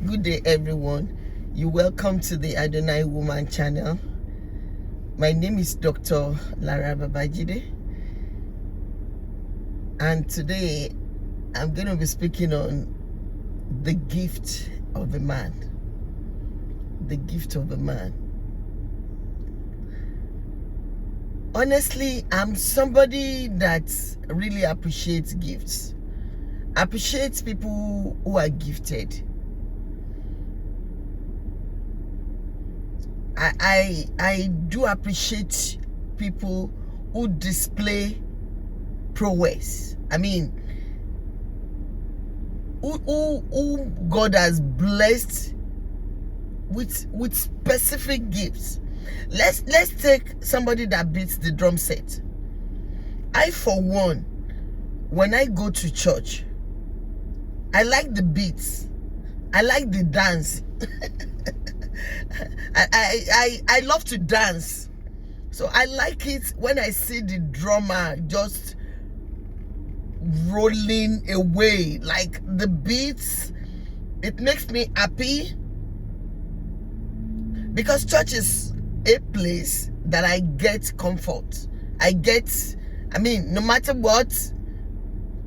Good day, everyone. You welcome to the Adonai Woman channel. My name is Dr. Lara Babajide, and today I'm going to be speaking on the gift of a man. The gift of a man. Honestly, I'm somebody that really appreciates gifts. Appreciates people who are gifted. I do appreciate people who display prowess. I mean, who God has blessed with specific gifts. Let's take somebody that beats the drum set. I, for one, when I go to church, I like the beats. I like the dance. I love to dance. So I like it when I see the drummer just rolling away, like the beats. It makes me happy, because church is a place that I get comfort. No matter what,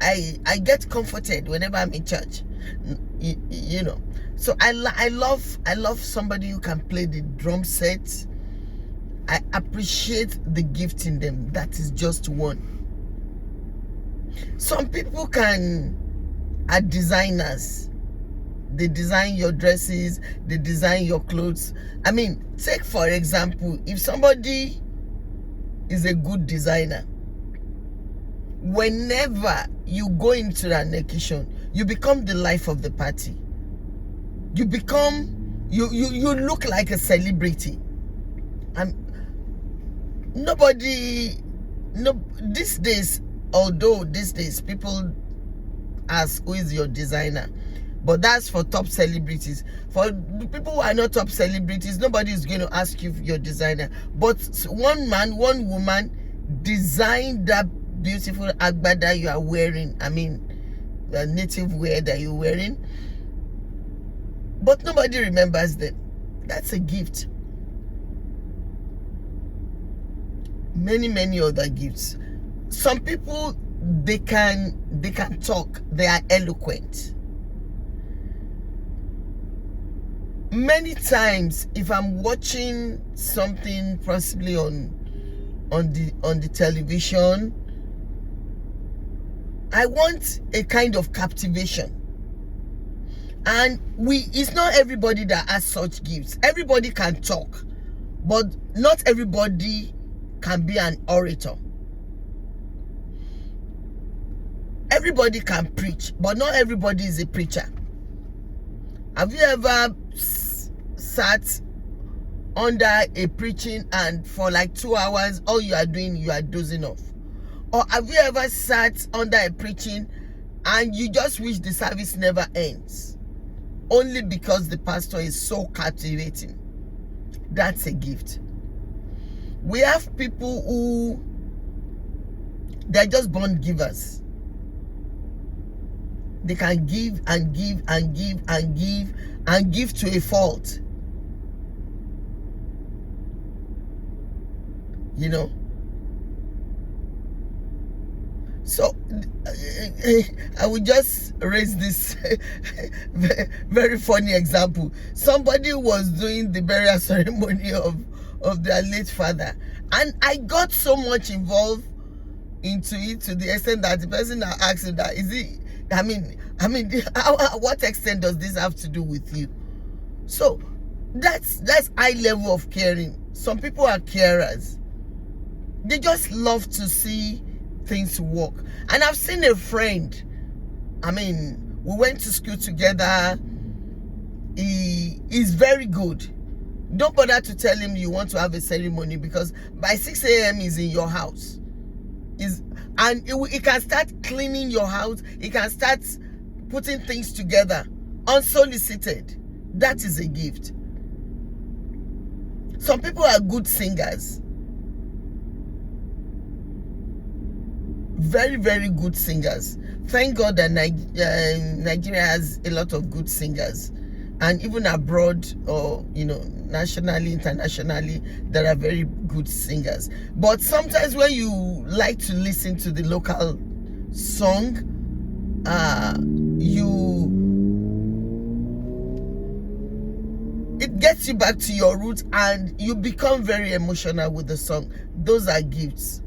I get comforted whenever I'm in church. You know. So I love somebody who can play the drum set. I appreciate the gift in them. That is just one. Some people are designers. They design your dresses, they design your clothes. I mean, take for example, if somebody is a good designer, whenever you go into an occasion, you become the life of the party. You look like a celebrity. And these days, although these days people ask who is your designer, but that's for top celebrities. For people who are not top celebrities, nobody is going to ask you your designer. But one man, one woman designed that beautiful agbada you are wearing. I mean, the native wear that you're wearing. But nobody remembers them. That's a gift. Many other gifts. Some people, they can talk. They are eloquent. Many times, if I'm watching something possibly on the television, I want a kind of captivation. And it's not everybody that has such gifts. Everybody can talk, but not everybody can be an orator. Everybody can preach, but not everybody is a preacher. Have you ever sat under a preaching and for like 2 hours, all you are doing, you are dozing off? Or have you ever sat under a preaching and you just wish the service never ends, only because the pastor is so captivating? That's a gift. We have people who, they're just born givers. They can give and give and give and give and give to a fault. You know? So I will just raise this very funny example. Somebody was doing the burial ceremony of their late father, and I got so much involved into it to the extent that the person now asked that, what extent does this have to do with you? So that's high level of caring. Some people are carers. They just love to see things work. And I've seen a friend, we went to school together. He is very good. Don't bother to tell him you want to have a ceremony, because by 6 a.m. he's in your house. He can start cleaning your house. He can start putting things together unsolicited. That is a gift. Some people are good singers. Very, very good singers. Thank God that Nigeria has a lot of good singers. and even abroad, or nationally, internationally, there are very good singers. But sometimes when you like to listen to the local song, it gets you back to your roots and you become very emotional with the song. Those are gifts.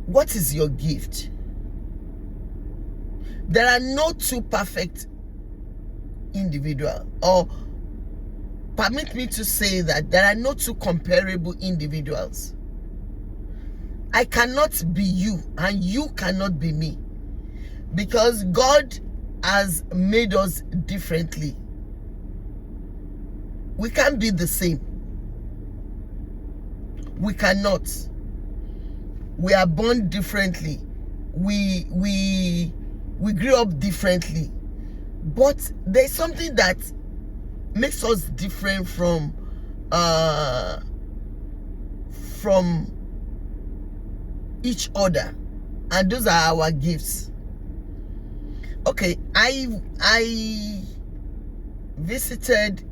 What is your gift? There are no two perfect individuals, or permit me to say that there are no two comparable individuals. I cannot be you and you cannot be me, because God has made us differently. We can't be the same. We cannot. We are born differently. We grew up differently. But there's something that makes us different from each other, and those are our gifts. Okay, I visited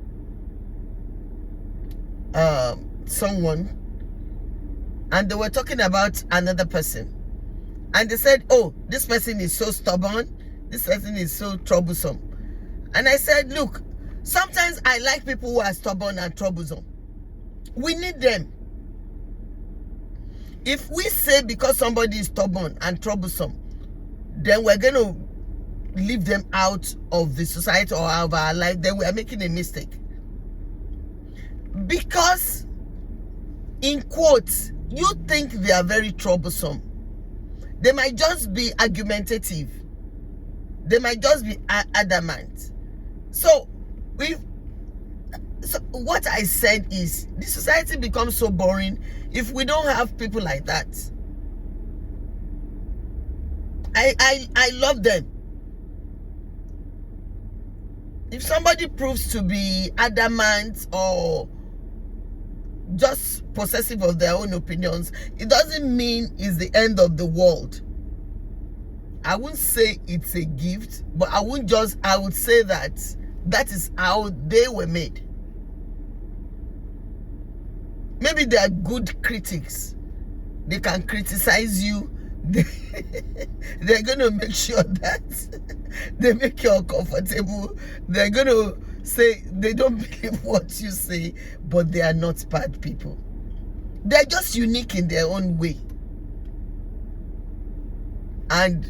someone, and they were talking about another person, and they said, oh, this person is so stubborn, this person is so troublesome. And I said, look, sometimes I like people who are stubborn and troublesome. We need them. If we say because somebody is stubborn and troublesome, then we're going to leave them out of the society or out of our life, then we are making a mistake. Because, in quotes, you think they are very troublesome. They might just be argumentative. They might just be adamant. So what I said is, the society becomes so boring if we don't have people like that. I love them. If somebody proves to be adamant or just possessive of their own opinions, it doesn't mean it's the end of the world. I wouldn't say it's a gift, but I would say that is how they were made. Maybe they are good critics. They can criticize you. They're going to make sure that they make you uncomfortable. They're going to say they don't believe what you say, but they are not bad people. They're just unique in their own way. And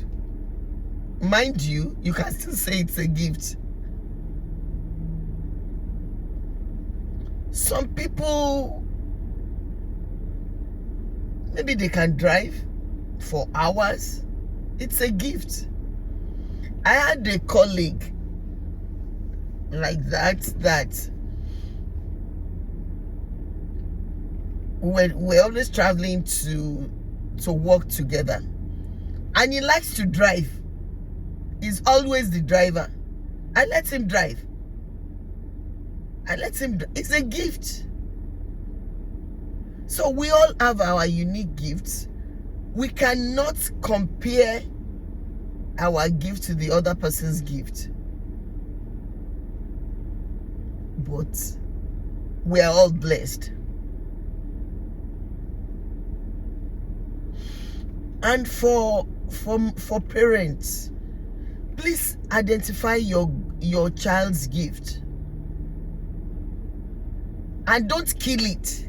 mind you, you can still say it's a gift. Some people, maybe they can drive for hours. It's a gift. I had a colleague like that we're always traveling to work together, and he likes to drive. He's always the driver. I let him drive. It's a gift. So we all have our unique gifts. We cannot compare our gift to the other person's gift. But we are all blessed. And for parents, please identify your child's gift and don't kill it.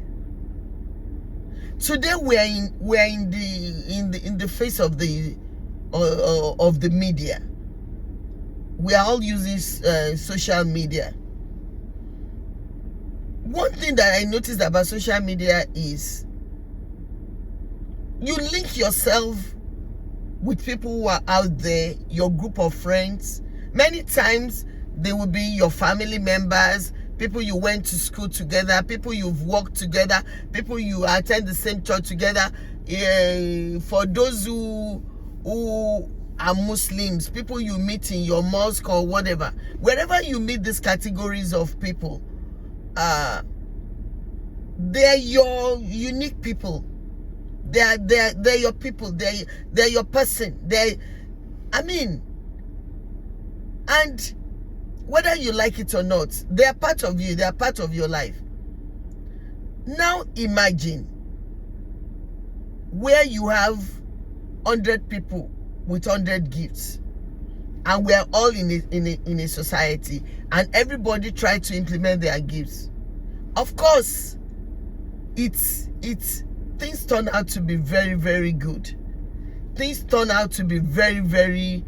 Today we're in the face of the media. We are all using social media. One thing that I noticed about social media is you link yourself with people who are out there, your group of friends. Many times they will be your family members, people you went to school together, people you've worked together, people you attend the same church together. For those who are Muslims, people you meet in your mosque or whatever. Wherever you meet these categories of people, they're your unique people. They're your people. They're your person. And whether you like it or not, they are part of you. They are part of your life. Now imagine where you have 100 people with 100 gifts, and we are all in a society, and everybody try to implement their gifts. Of course, things turn out to be very, very good. Things turn out to be very, very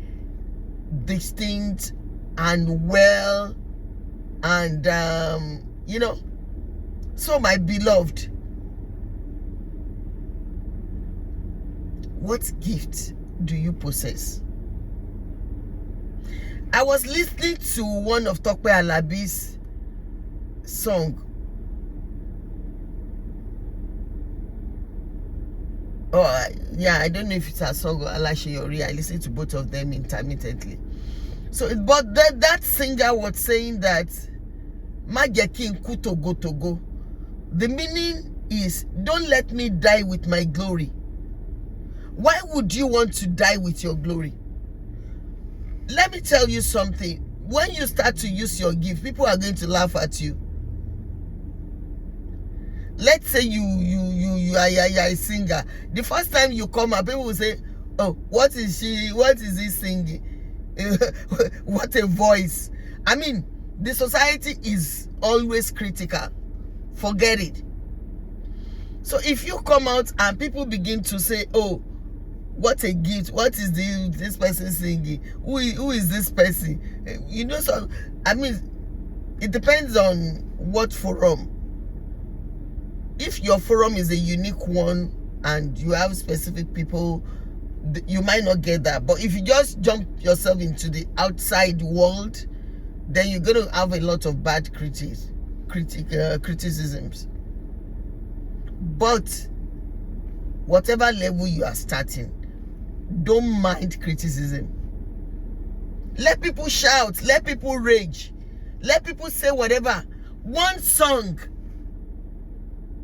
distinct and well, and so my beloved, what gift do you possess? I was listening to one of Tope Alabi's song. Oh, yeah, I don't know if it's a song or Alasheyori. I listen to both of them intermittently. So, but that singer was saying that Majekin Kutogo. The meaning is, don't let me die with my glory. Why would you want to die with your glory? Let me tell you something. When you start to use your gift, people are going to laugh at you. Let's say you are a singer. The first time you come up, people will say, oh, what is he singing? What a voice. I mean, the society is always critical. Forget it. So if you come out and people begin to say, oh, what a gift, what is this person singing, who is this person, so I mean, it depends on what forum. If your forum is a unique one and you have specific people, you might not get that. But if you just jump yourself into the outside world, then you're going to have a lot of bad criticisms. But whatever level you are starting, don't mind criticism. Let people shout, let people rage, let people say whatever. One song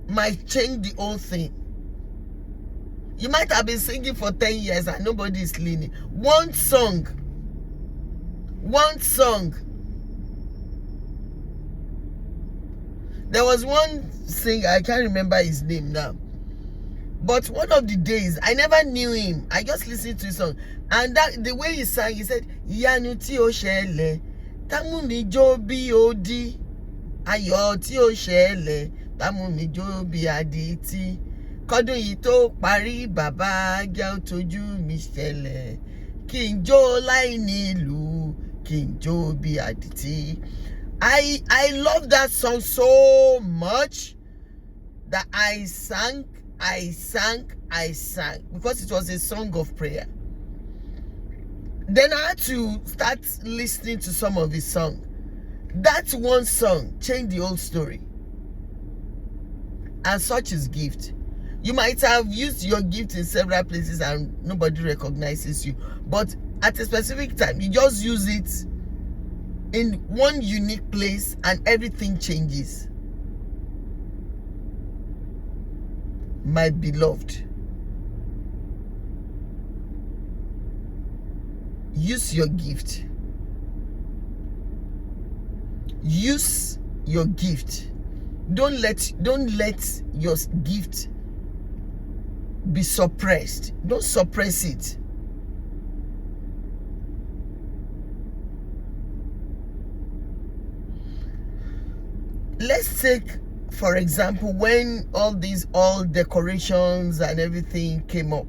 might change the whole thing. You might have been singing for 10 years and nobody is leaning. One song. There was one singer, I can't remember his name now. But one of the days, I never knew him. I just listened to his song. And the way he sang, he said, Ìyanu tí ó ṣẹlẹ̀, támú mi jó bí odi. Ayọ̀ tí ó ṣẹlẹ̀, támú mi jó bí adití. Kọ́dún yìí tó parí, bàbá jẹ́ ó tójú mi ṣẹlẹ̀. Kí n jó láì nílùú, kí n jó bí adití. I love that song so much that I sang because it was a song of prayer. Then I had to start listening to some of his songs. That one song changed the whole story. And such is gift. You might have used your gift in several places and nobody recognizes you. But at a specific time, you just use it in one unique place and everything changes. My beloved, use your gift. Use your gift. Don't let your gift be suppressed. Don't suppress it. Let's take, for example, when all decorations and everything came up.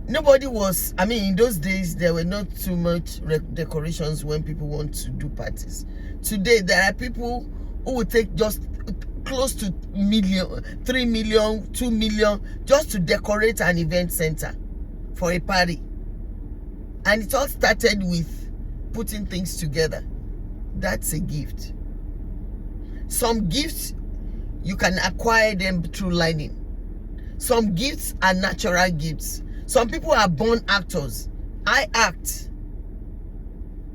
Nobody was, in those days, there were not too much decorations when people want to do parties. Today, there are people who will take just close to 3 million, 2 million, just to decorate an event center for a party. And it all started with putting things together. That's a gift. Some gifts, you can acquire them through learning. Some gifts are natural gifts. Some people are born actors. I act.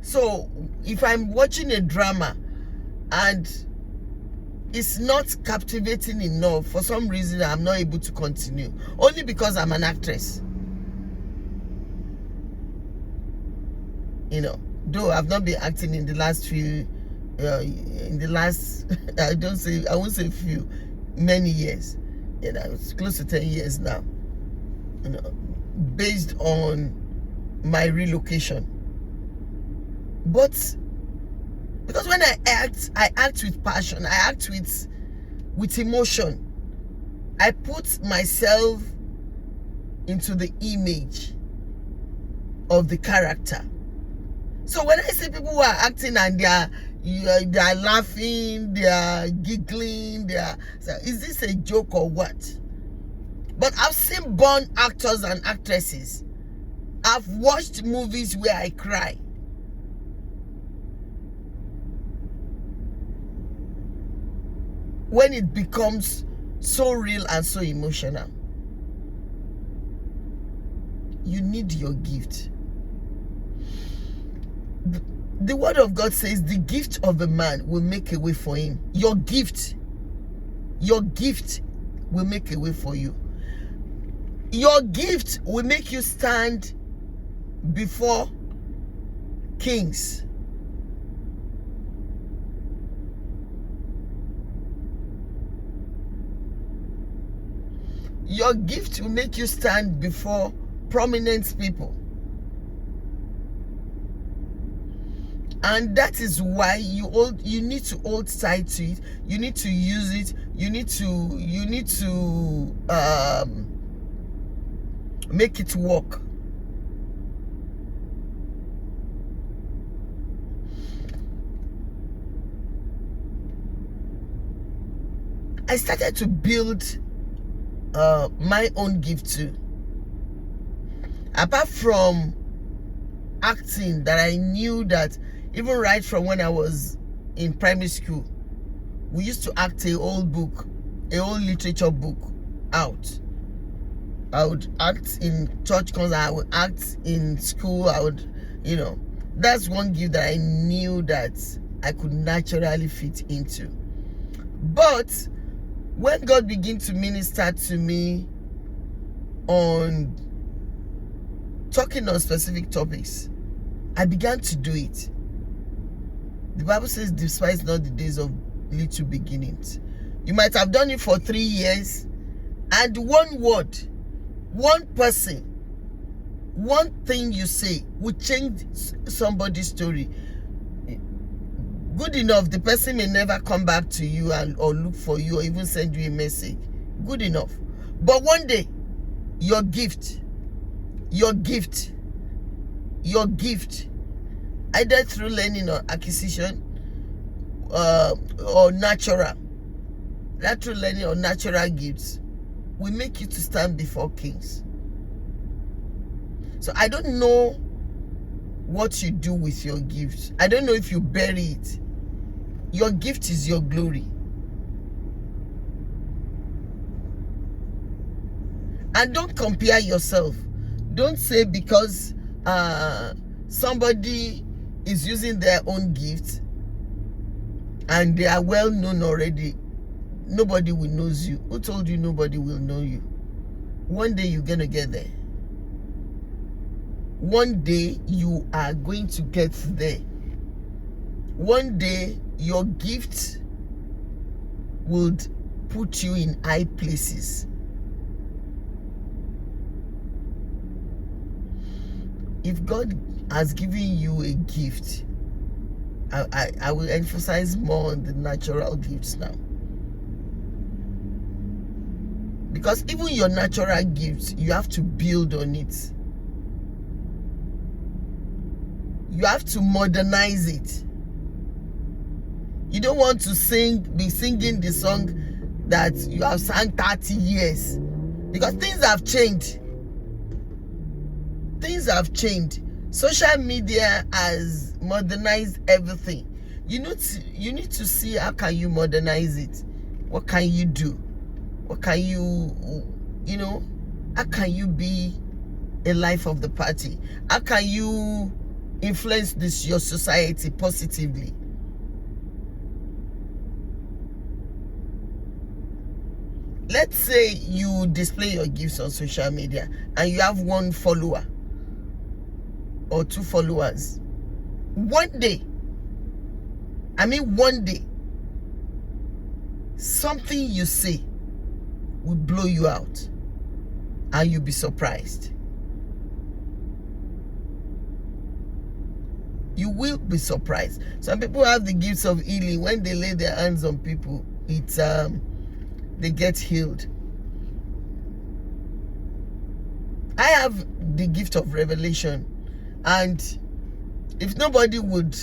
So if I'm watching a drama and it's not captivating enough, for some reason I'm not able to continue, only because I'm an actress. You know, though I've not been acting in the last few, I won't say few, many years. You know, it's close to 10 years now. You know, based on my relocation. But because when I act with passion, I act with emotion. I put myself into the image of the character. So when I see people who are acting and they are laughing, they are giggling, so is this a joke or what? But I've seen born actors and actresses. I've watched movies where I cry. When it becomes so real and so emotional. You need your gift. The word of God says the gift of a man will make a way for him. Your gift will make a way for you. Your gift will make you stand before kings. Your gift will make you stand before prominent people. And that is why you need to hold tight to it. You need to use it. You need to make it work. I started to build my own gift too. Apart from acting, that I knew that even right from when I was in primary school, we used to act a old literature book out. I would act in church concert, I would act in school, that's one gift that I knew that I could naturally fit into. But when God began to minister to me on talking on specific topics, I began to do it. The Bible says, despise not the days of little beginnings. You might have done it for 3 years, and one word, one person, one thing you say will change somebody's story. Good enough, the person may never come back to you or look for you or even send you a message. Good enough. But one day, your gift, either through learning or acquisition or natural gifts, will make you to stand before kings. So I don't know what you do with your gift. I don't know if you bury it. Your gift is your glory. And don't compare yourself. Don't say because somebody is using their own gift and they are well known already, nobody will know you. Who told you nobody will know you? One day you're going to get there. One day you are going to get there. One day your gift would put you in high places. If God has given you a gift, I will emphasize more on the natural gifts now. Because even your natural gifts, you have to build on it. You have to modernize it. You don't want to be singing the song that you have sang 30 years. Because things have changed. Things have changed. Social media has modernized everything. You need to see how can you modernize it. What can you do? What can how can you be a life of the party? How can you influence your society positively? Let's say you display your gifts on social media and you have 1 follower or 2 followers. one day, something you say will blow you out and you'll be surprised. You will be surprised. Some people have the gifts of healing. When they lay their hands on people, they get healed. I have the gift of revelation, and if nobody would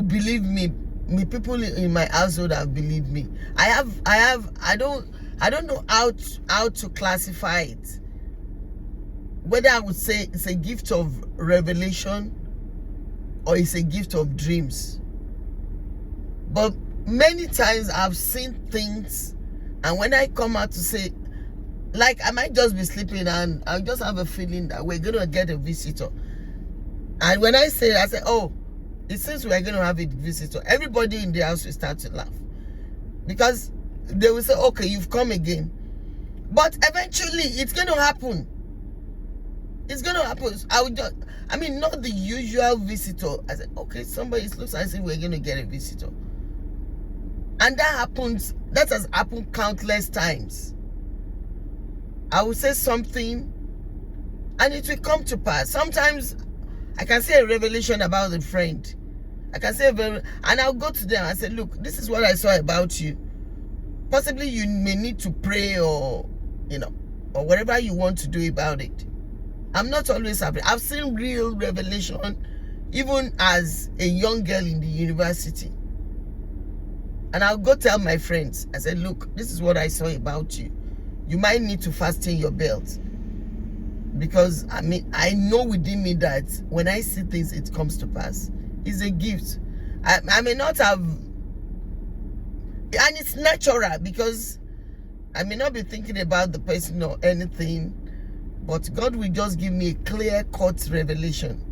believe me, people in my household have believed me. I don't know how to classify it, whether I would say it's a gift of revelation or it's a gift of dreams. But many times I've seen things, and when I come out to say, like, I might just be sleeping and I just have a feeling that we're going to get a visitor. And when I say, oh, it seems we're going to have a visitor, everybody in the house will start to laugh. Because they will say, okay, you've come again. But eventually, it's going to happen. It's going to happen. Not the usual visitor. I said, okay, somebody looks as if we're going to get a visitor. And that has happened countless times. I will say something and it will come to pass. Sometimes I can say a revelation about a friend. And I'll go to them and say, look, this is what I saw about you. Possibly you may need to pray or whatever you want to do about it. I'm not always happy. I've seen real revelation even as a young girl in the university. And I'll go tell my friends. I said, look, this is what I saw about you. You might need to fasten your belt. Because, I know within me that when I see things, it comes to pass. It's a gift. I may not have... And it's natural because I may not be thinking about the person or anything. But God will just give me a clear-cut revelation.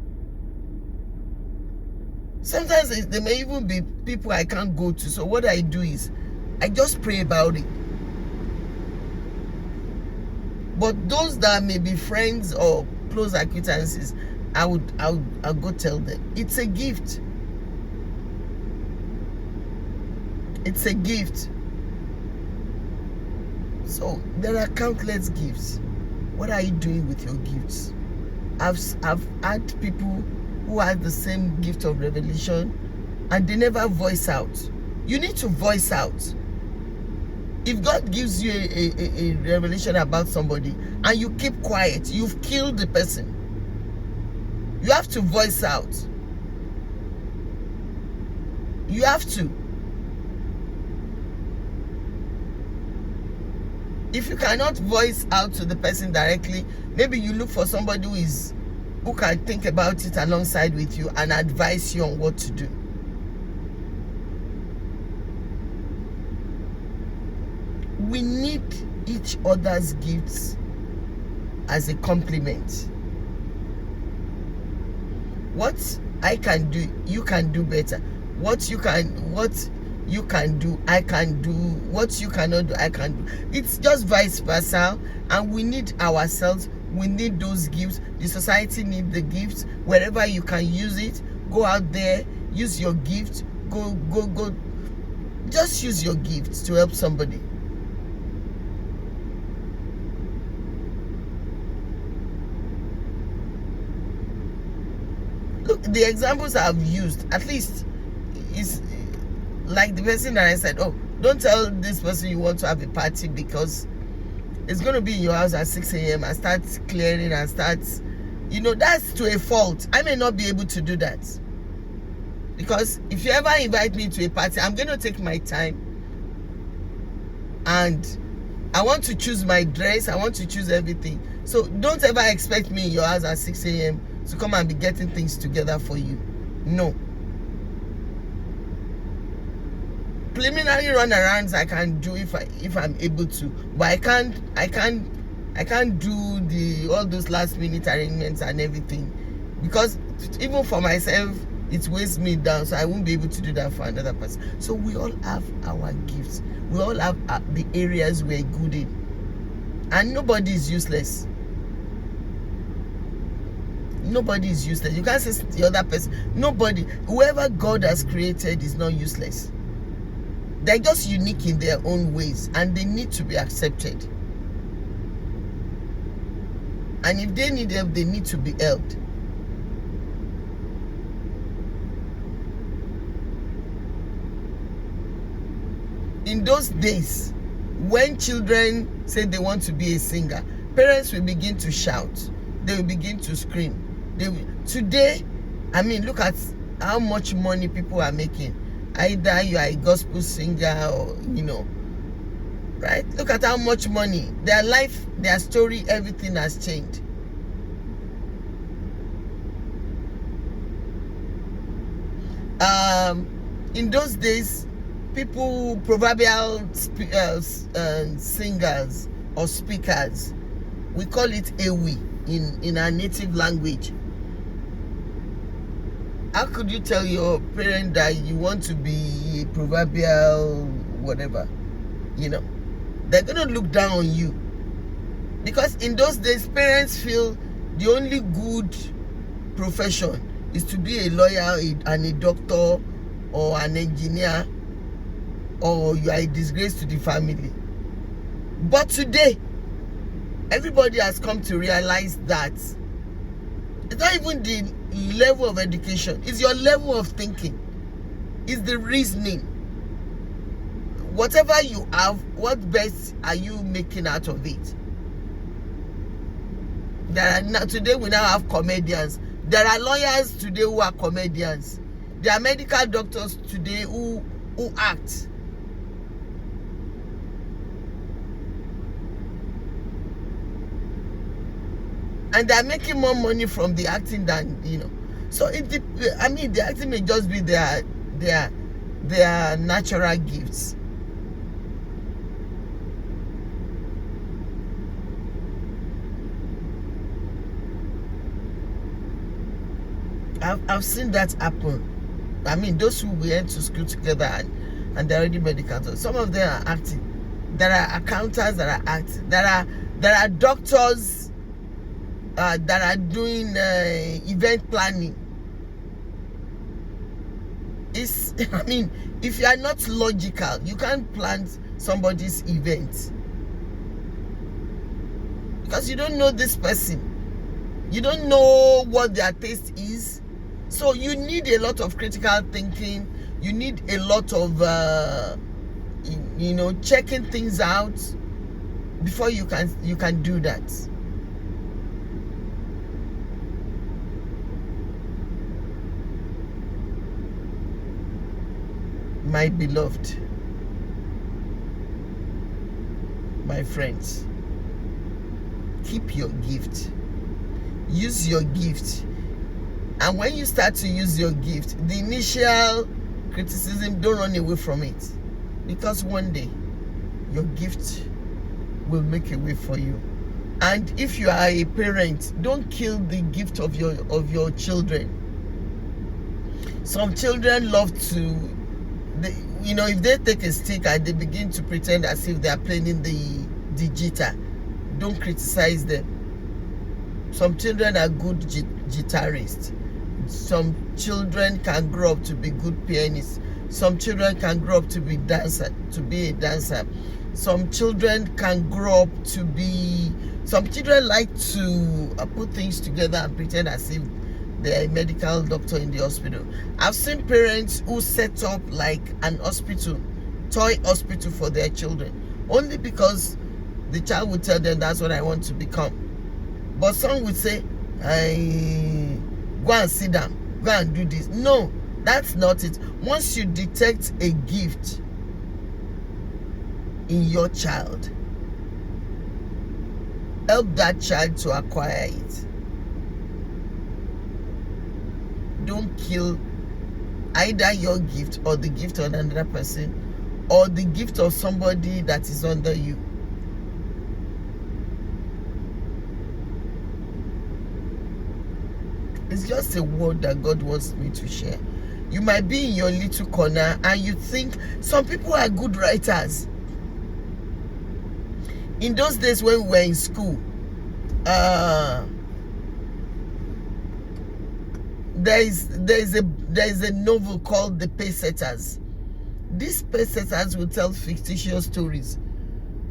Sometimes there may even be people I can't go to. So what I do is, I just pray about it. But those that may be friends or close acquaintances, I'll go tell them. It's a gift. It's a gift. So there are countless gifts. What are you doing with your gifts? I've had people who had the same gift of revelation and they never voice out. You need to voice out. If God gives you a revelation about somebody and you keep quiet, you've killed the person. You have to voice out. You have to. If you cannot voice out to the person directly, maybe you look for somebody who can think about it alongside with you and advise you on what to do. We need each other's gifts as a compliment. What I can do, you can do better. What you can do, I can do. What you cannot do, I can do. It's just vice versa. And we need ourselves. We need those gifts. The society needs the gifts. Wherever you can use it, go out there, use your gift. Go. Just use your gifts to help somebody. Look, the examples I've used, at least, is like the person that I said, oh, don't tell this person you want to have a party because it's going to be in your house at 6 a.m. and start clearing and start, that's to a fault. I may not be able to do that. Because if you ever invite me to a party, I'm going to take my time. And I want to choose my dress. I want to choose everything. So don't ever expect me in your house at 6 a.m. to come and be getting things together for you. No. Preliminary runarounds I can do if I'm able to, but I can't do all those last minute arrangements and everything, because even for myself it weighs me down, so I won't be able to do that for another person. So we all have our gifts. We all have the areas we're good in, and nobody is useless. Nobody is useless. You can't say the other person. Nobody. Whoever God has created is not useless. They're just unique in their own ways, and they need to be accepted. And if they need help, they need to be helped. In those days, when children say they want to be a singer, parents will begin to shout. They will begin to scream. Today, I mean, look at how much money people are making. Either you are a gospel singer or, right? Look at how much money. Their life, their story, everything has changed. In those days, people, proverbial singers or speakers, we call it ewi in our native language. How could you tell your parent that you want to be a proverbial whatever? They're going to look down on you. Because in those days, parents feel the only good profession is to be a lawyer and a doctor or an engineer, or you are a disgrace to the family. But today, everybody has come to realize that it's not even the level of education, it's your level of thinking, it's the reasoning. Whatever you have, what best are you making out of it? Today we now have comedians. There are lawyers today who are comedians. There are medical doctors today who act. And they're making more money from the acting than, So the acting may just be their natural gifts. I've seen that happen. Those who went to school together and they're already medical. Some of them are acting. There are accountants that are acting. There are doctors that are doing event planning. If you are not logical, you can't plan somebody's event, because you don't know this person. You don't know what their taste is. So you need a lot of critical thinking. You need a lot of checking things out before you can do that. My beloved, my friends, keep your gift. Use your gift. And when you start to use your gift, the initial criticism, don't run away from it, because one day your gift will make a way for you. And if you are a parent, don't kill the gift of your children. Some children love to, if they take a stick and they begin to pretend as if they are playing the guitar, don't criticize them. Some children are good guitarists. Some children can grow up to be good pianists. Some children can grow up to be a dancer. Some children can grow up to be... Some children like to put things together and pretend as if they're a medical doctor in the hospital. I've seen parents who set up like an hospital, toy hospital for their children, only because the child would tell them that's what I want to become. But some would say, go and sit down, go and do this. No, that's not it. Once you detect a gift in your child, help that child to acquire it. Don't kill either your gift or the gift of another person or the gift of somebody that is under you. It's just a word that God wants me to share. You might be in your little corner and you think some people are good writers. In those days when we were in school, there is a novel called The Pacesetters. These pacesetters will tell fictitious stories,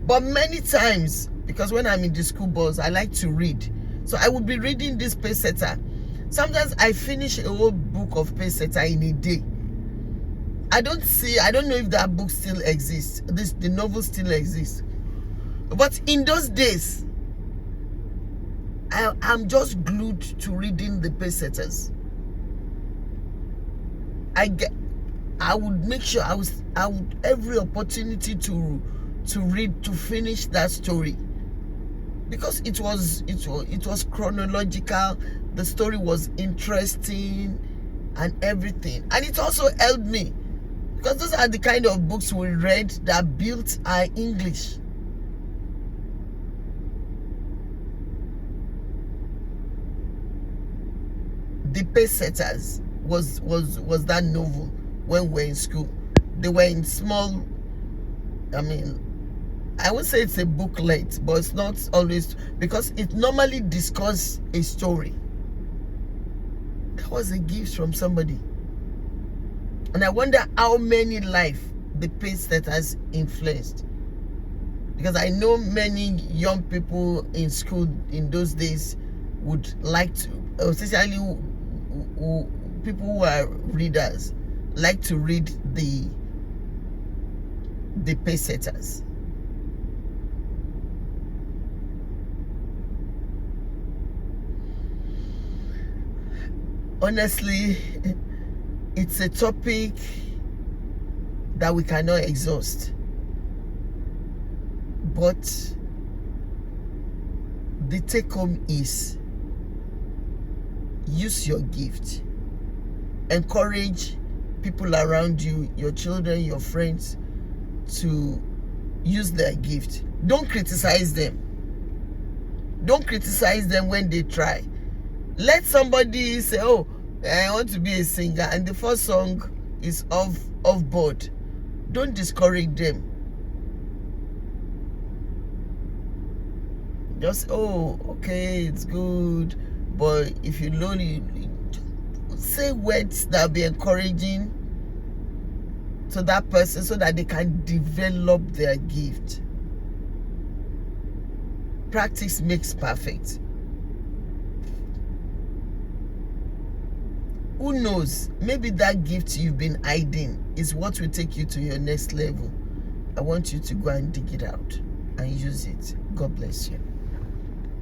but many times, because when I'm in the school bus, I like to read, so I would be reading this pacesetter. Sometimes I finish a whole book of pacesetter in a day. I don't know if that book still exists, the novel still exists, but in those days I'm just glued to reading the pacesetters. I would make sure I would every opportunity to read, to finish that story, because it was chronological, the story was interesting and everything. And it also helped me, because those are the kind of books we read that built our English. The Pacesetters was that novel when we were in school. They were in small, I would say it's a booklet, but it's not always, because it normally discusses a story. That was a gift from somebody. And I wonder how many lives the Pacesetters influenced. Because I know many young people in school in those days would like to, especially people who are readers, like to read the Pacesetters. Honestly, it's a topic that we cannot exhaust, but the take home is use your gift. Encourage people around you, your children, your friends, to use their gift. Don't criticize them. Don't criticize them when they try. Let somebody say, oh, I want to be a singer, and the first song is off board. Don't discourage them. Just, oh, okay, it's good, but if you lonely, say words that will be encouraging to that person, so that they can develop their gift. Practice makes perfect. Who knows, maybe that gift you've been hiding is what will take you to your next level. I want you to go and dig it out and use it. God bless you.